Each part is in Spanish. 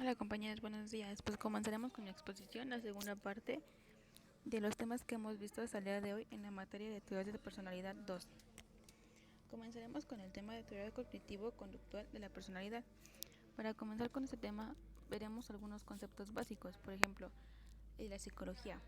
Hola compañeros, buenos días. Pues comenzaremos con mi exposición, la segunda parte de los temas que hemos visto hasta el día de hoy en la materia de teorías de personalidad 2. Comenzaremos con el tema de teoría cognitivo-conductual de la personalidad. Para comenzar con este tema, veremos algunos conceptos básicos, por ejemplo, la psicología.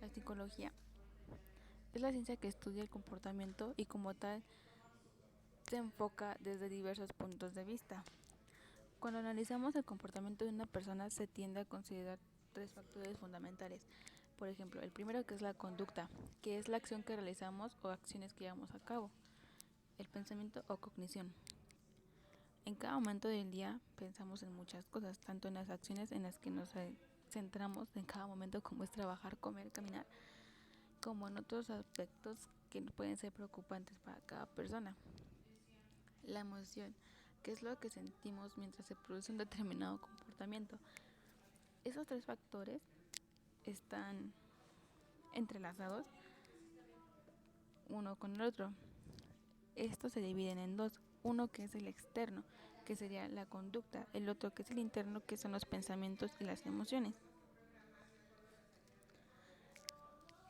La psicología es la ciencia que estudia el comportamiento y como tal se enfoca desde diversos puntos de vista. Cuando analizamos el comportamiento de una persona se tiende a considerar tres factores fundamentales. Por ejemplo, el primero que es la conducta, que es la acción que realizamos o acciones que llevamos a cabo. El pensamiento o cognición. En cada momento del día pensamos en muchas cosas, tanto en las acciones en las que nos centramos en cada momento, como es trabajar, comer, caminar, como en otros aspectos que pueden ser preocupantes para cada persona. La emoción, que es lo que sentimos mientras se produce un determinado comportamiento. Esos tres factores están entrelazados uno con el otro. Estos se dividen en dos. Uno que es el externo, que sería la conducta. El otro que es el interno, que son los pensamientos y las emociones.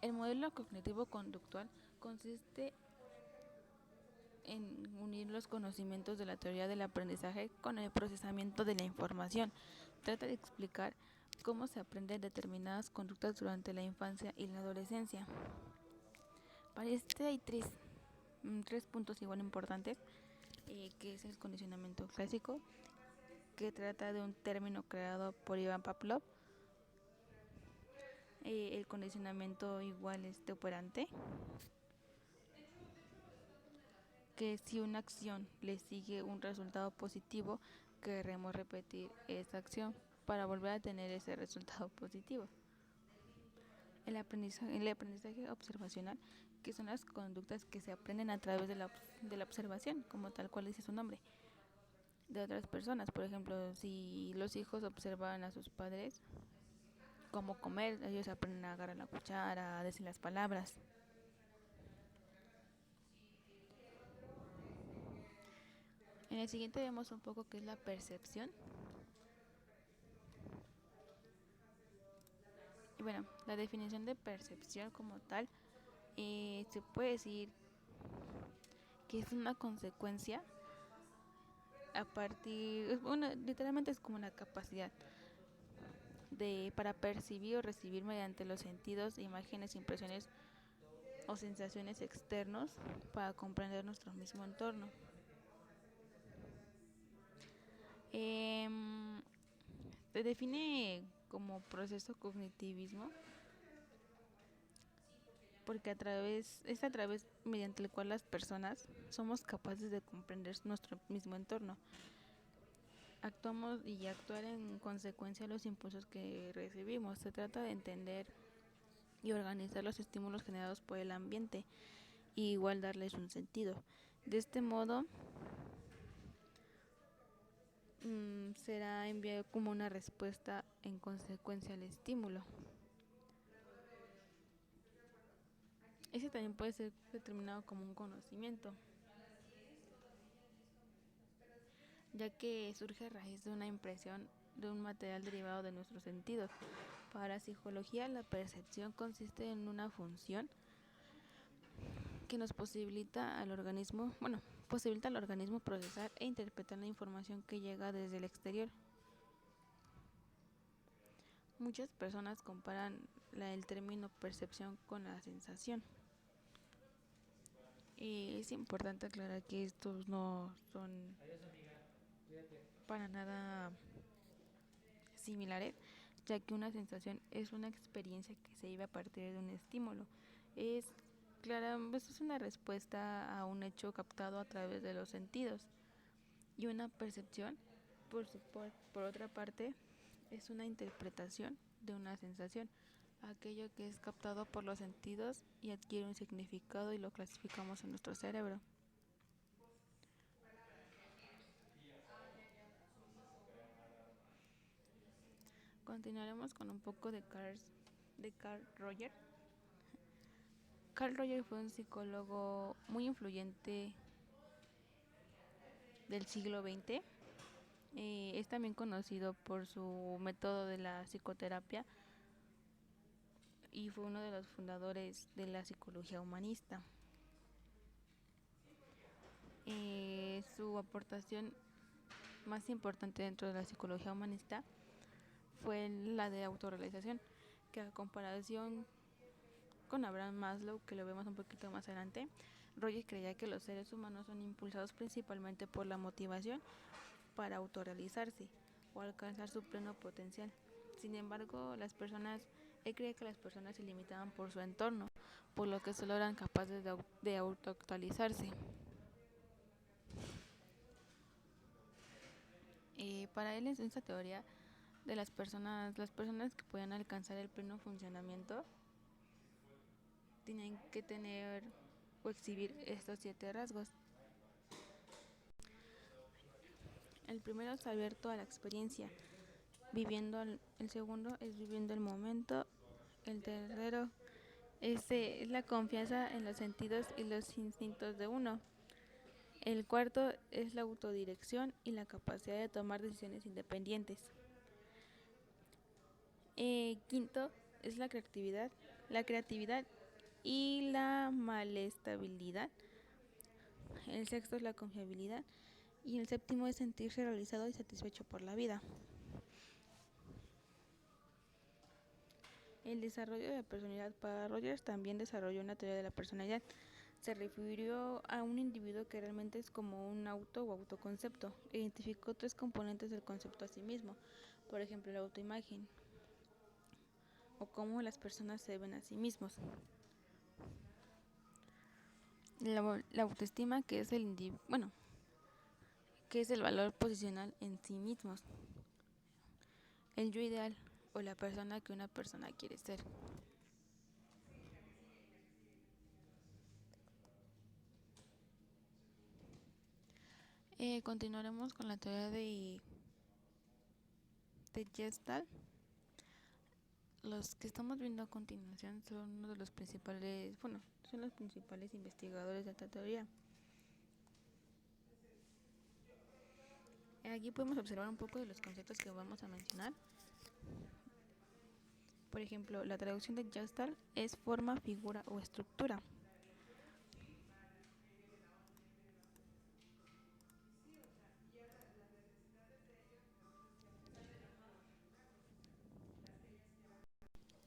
El modelo cognitivo-conductual consiste en unir los conocimientos de la teoría del aprendizaje con el procesamiento de la información. Trata de explicar cómo se aprenden determinadas conductas durante la infancia y la adolescencia. Para este hay tres puntos igual importantes, que es el condicionamiento clásico, que trata de un término creado por Iván Pavlov, el condicionamiento igual operante, que si una acción le sigue un resultado positivo, queremos repetir esa acción para volver a tener ese resultado positivo. El aprendizaje observacional, que son las conductas que se aprenden a través de la observación, como tal cual dice su nombre, de otras personas. Por ejemplo, si los hijos observan a sus padres cómo comer, ellos aprenden a agarrar la cuchara, a decir las palabras. En el siguiente vemos un poco qué es la percepción. Y bueno, la definición de percepción como tal, se puede decir que es una consecuencia a partir, bueno, literalmente es como una capacidad para percibir o recibir mediante los sentidos, imágenes, impresiones o sensaciones externos para comprender nuestro mismo entorno. Se define como proceso cognitivismo porque es a través mediante el cual las personas somos capaces de comprender nuestro mismo entorno. Actuamos y actuar en consecuencia de los impulsos que recibimos. Se trata de entender y organizar los estímulos generados por el ambiente y igual darles un sentido. De este modo, será enviado como una respuesta en consecuencia al estímulo. Ese también puede ser determinado como un conocimiento, ya que surge a raíz de una impresión de un material derivado de nuestros sentidos. Para la psicología, la percepción consiste en una función que nos posibilita al organismo procesar e interpretar la información que llega desde el exterior. Muchas personas comparan el término percepción con la sensación. Y es importante aclarar que estos no son para nada similares, ya que una sensación es una experiencia que se vive a partir de un estímulo. Es clara, es una respuesta a un hecho captado a través de los sentidos. Y una percepción, por otra parte, es una interpretación de una sensación, aquello que es captado por los sentidos y adquiere un significado y lo clasificamos en nuestro cerebro. Continuaremos con un poco de Carl Roger. Carl Roger fue un psicólogo muy influyente del siglo XX. Es también conocido por su método de la psicoterapia y fue uno de los fundadores de la psicología humanista. Su aportación más importante dentro de la psicología humanista fue la de autorrealización, que a comparación con Abraham Maslow, que lo vemos un poquito más adelante, Rogers creía que los seres humanos son impulsados principalmente por la motivación para autorrealizarse o alcanzar su pleno potencial. Sin embargo, él creía que las personas se limitaban por su entorno, por lo que solo eran capaces de autoactualizarse. Para él, en esta teoría de las personas que puedan alcanzar el pleno funcionamiento tienen que tener o exhibir estos 7 rasgos. El primero es abierto a la experiencia, el segundo es viviendo el momento, el tercero es la confianza en los sentidos y los instintos de uno, el cuarto es la autodirección y la capacidad de tomar decisiones independientes. Quinto es la creatividad y la malestabilidad. El sexto es la confiabilidad y el séptimo es sentirse realizado y satisfecho por la vida. El desarrollo de la personalidad. Para Rogers también desarrolló una teoría de la personalidad. Se refirió a un individuo que realmente es como un auto o autoconcepto. Identificó 3 componentes del concepto a sí mismo, por ejemplo la autoimagen o cómo las personas se ven a sí mismos. La autoestima, que es que es el valor posicional en sí mismos. El yo ideal o la persona que una persona quiere ser. Continuaremos con la teoría de Gestalt. Los que estamos viendo a continuación son uno de los principales, son los principales investigadores de esta teoría. Aquí podemos observar un poco de los conceptos que vamos a mencionar. Por ejemplo, la traducción de Gestalt es forma, figura o estructura.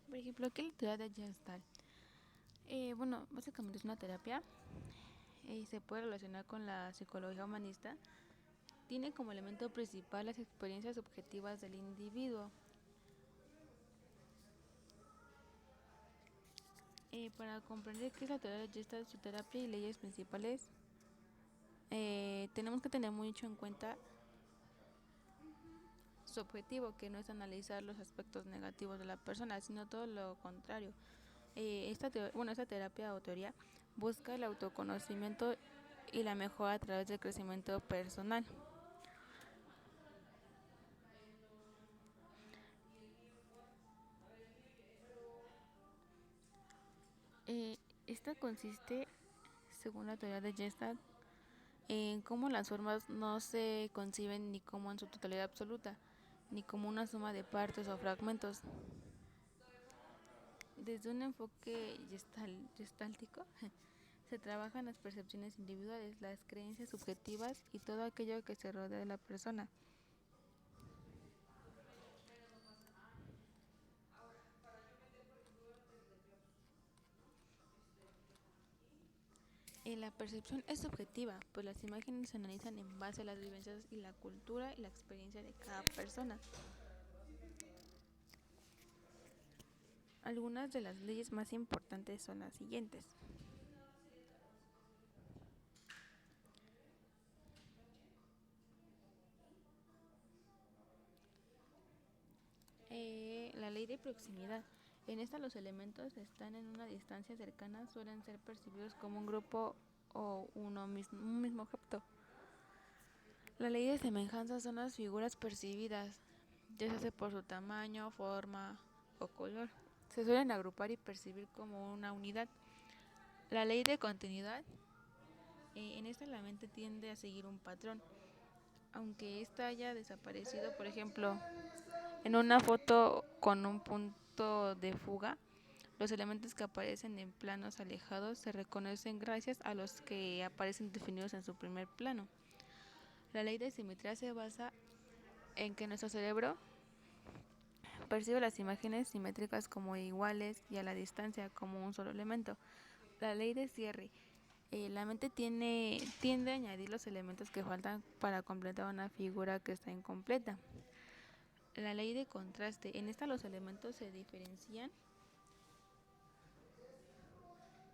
Por ejemplo, ¿qué es la teoría de Gestalt? Básicamente es una terapia. Se puede relacionar con la psicología humanista. Tiene como elemento principal las experiencias subjetivas del individuo. Para comprender qué es la teoría de Gestalt, su terapia y leyes principales, tenemos que tener mucho en cuenta su objetivo, que no es analizar los aspectos negativos de la persona, sino todo lo contrario. Esta terapia o teoría busca el autoconocimiento y la mejora a través del crecimiento personal. Esta consiste, según la teoría de Gestalt, en cómo las formas no se conciben ni como en su totalidad absoluta, ni como una suma de partes o fragmentos. Desde un enfoque gestáltico, se trabajan las percepciones individuales, las creencias subjetivas y todo aquello que se rodea de la persona. La percepción es subjetiva, pues las imágenes se analizan en base a las vivencias y la cultura y la experiencia de cada persona. Algunas de las leyes más importantes son las siguientes. La ley de proximidad. En esta los elementos están en una distancia cercana, suelen ser percibidos como un grupo o un mismo objeto. La ley de semejanza son las figuras percibidas, ya sea por su tamaño, forma o color. Se suelen agrupar y percibir como una unidad. La ley de continuidad. En esta la mente tiende a seguir un patrón. aunque ésta haya desaparecido, por ejemplo, en una foto con un punto de fuga, los elementos que aparecen en planos alejados se reconocen gracias a los que aparecen definidos en su primer plano. La ley de simetría se basa en que nuestro cerebro percibe las imágenes simétricas como iguales y a la distancia como un solo elemento. La ley de cierre. La mente tiende a añadir los elementos que faltan para completar una figura que está incompleta. La ley de contraste. En esta los elementos se diferencian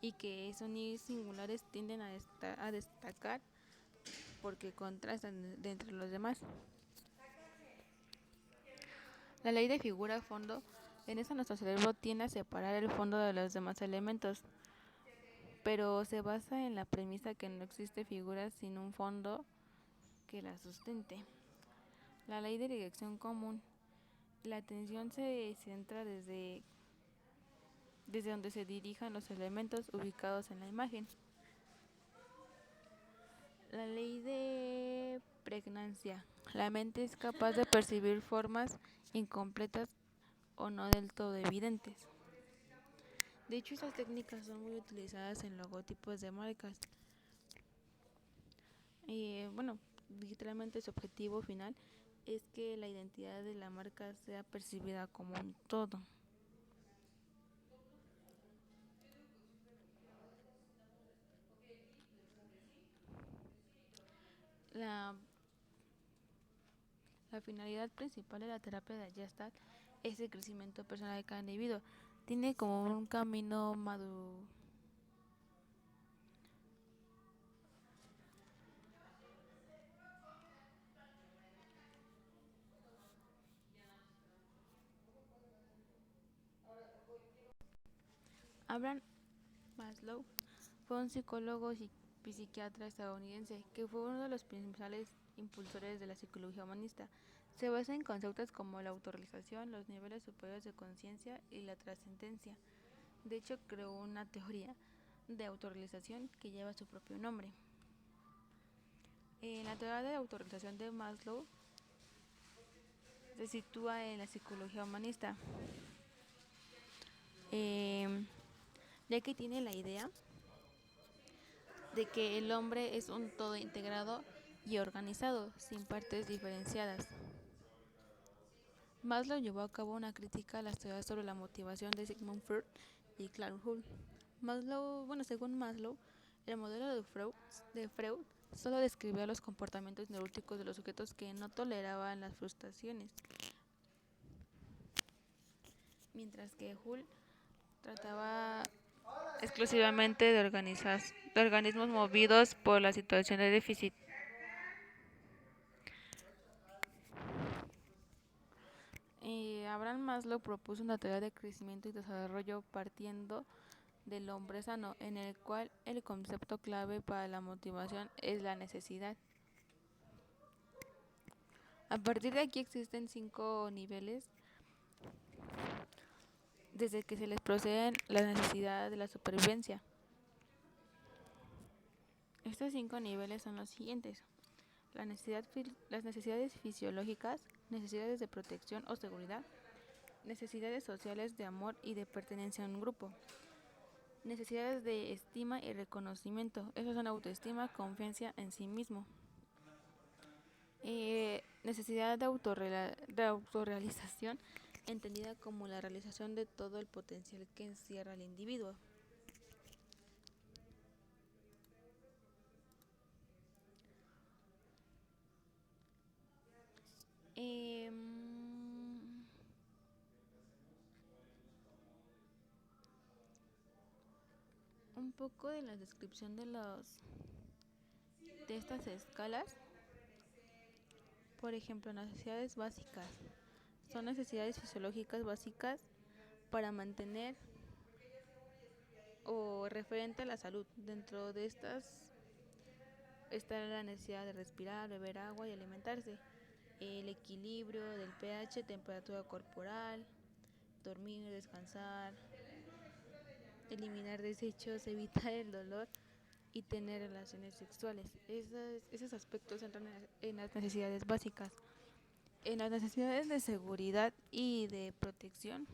y que son singulares tienden a destacar porque contrastan de entre los demás. La ley de figura-fondo. En esta nuestro cerebro tiende a separar el fondo de los demás elementos, pero se basa en la premisa que no existe figura sin un fondo que la sustente. La ley de dirección común. La atención se centra desde donde se dirijan los elementos ubicados en la imagen. La ley de pregnancia. La mente es capaz de percibir formas incompletas o no del todo evidentes. De hecho, estas técnicas son muy utilizadas en logotipos de marcas. Bueno, literalmente su objetivo final es que la identidad de la marca sea percibida como un todo. La, la finalidad principal de la terapia de Gestalt es el crecimiento personal de cada individuo. Tiene como un camino maduro. Abraham Maslow fue un psicólogo y psiquiatra estadounidense que fue uno de los principales impulsores de la psicología humanista. Se basa en conceptos como la autorrealización, los niveles superiores de conciencia y la trascendencia. De hecho, creó una teoría de autorrealización que lleva su propio nombre. La teoría de autorrealización de Maslow se sitúa en la psicología humanista, eh, ya que tiene la idea de que el hombre es un todo integrado y organizado, sin partes diferenciadas. Maslow llevó a cabo una crítica a las teorías sobre la motivación de Sigmund Freud y Clark Hull. Según Maslow, el modelo de Freud solo describía los comportamientos neuróticos de los sujetos que no toleraban las frustraciones, mientras que Hull trataba exclusivamente de organismos movidos por la situación de déficit. Abraham Maslow propuso una teoría de crecimiento y desarrollo partiendo del hombre sano, en el cual el concepto clave para la motivación es la necesidad. A partir de aquí existen 5 niveles desde que se les proceden las necesidades de la supervivencia. Estos 5 niveles son los siguientes: las necesidades fisiológicas, necesidades de protección o seguridad, necesidades sociales de amor y de pertenencia a un grupo, necesidades de estima y reconocimiento. Eso son autoestima, confianza en sí mismo. Necesidad de autorrealización, entendida como la realización de todo el potencial que encierra el individuo. Eh, un poco de la descripción de estas escalas. Por ejemplo, necesidades básicas. Son necesidades fisiológicas básicas para mantener o referente a la salud. Dentro de estas está la necesidad de respirar, beber agua y alimentarse. El equilibrio del pH, temperatura corporal, dormir, descansar, eliminar desechos, evitar el dolor, y tener relaciones sexuales. Esos aspectos entran en las necesidades básicas. En las necesidades de seguridad y de protección,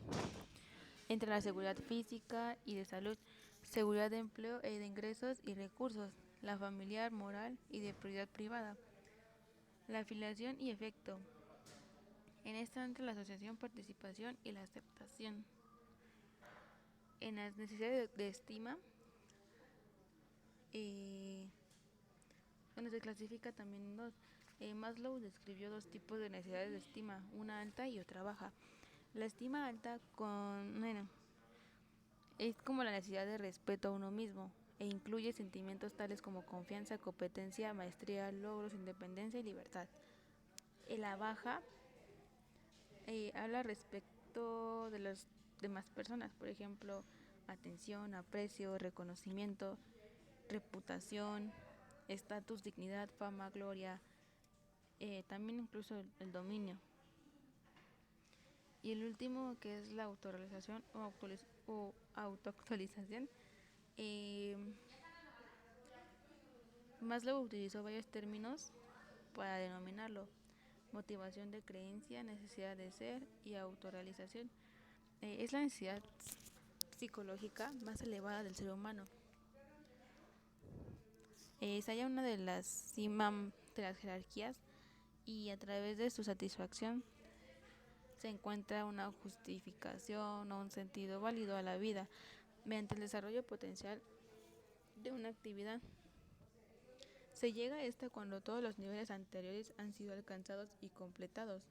entre la seguridad física y de salud, seguridad de empleo e de ingresos y recursos, la familiar, moral y de prioridad privada, la afiliación y efecto. En esta entra la asociación, participación y la aceptación. En las necesidades de estima, donde se clasifica también en dos. Maslow describió dos tipos de necesidades de estima, una alta y otra baja. La estima alta es como la necesidad de respeto a uno mismo e incluye sentimientos tales como confianza, competencia, maestría, logros, independencia y libertad. La baja habla respecto de las demás personas, por ejemplo, atención, aprecio, reconocimiento, reputación, estatus, dignidad, fama, gloria, también incluso el dominio. Y el último, que es la autorrealización o autoactualización. Maslow utilizó varios términos para denominarlo: motivación de creencia, necesidad de ser y autorrealización. Es la necesidad psicológica más elevada del ser humano. Se halla una de las cima de las jerarquías y a través de su satisfacción se encuentra una justificación o un sentido válido a la vida mediante el desarrollo potencial de una actividad. Se llega a esta cuando todos los niveles anteriores han sido alcanzados y completados,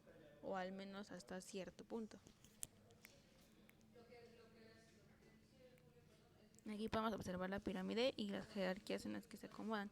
o al menos hasta cierto punto. Aquí podemos observar la pirámide y las jerarquías en las que se acomodan.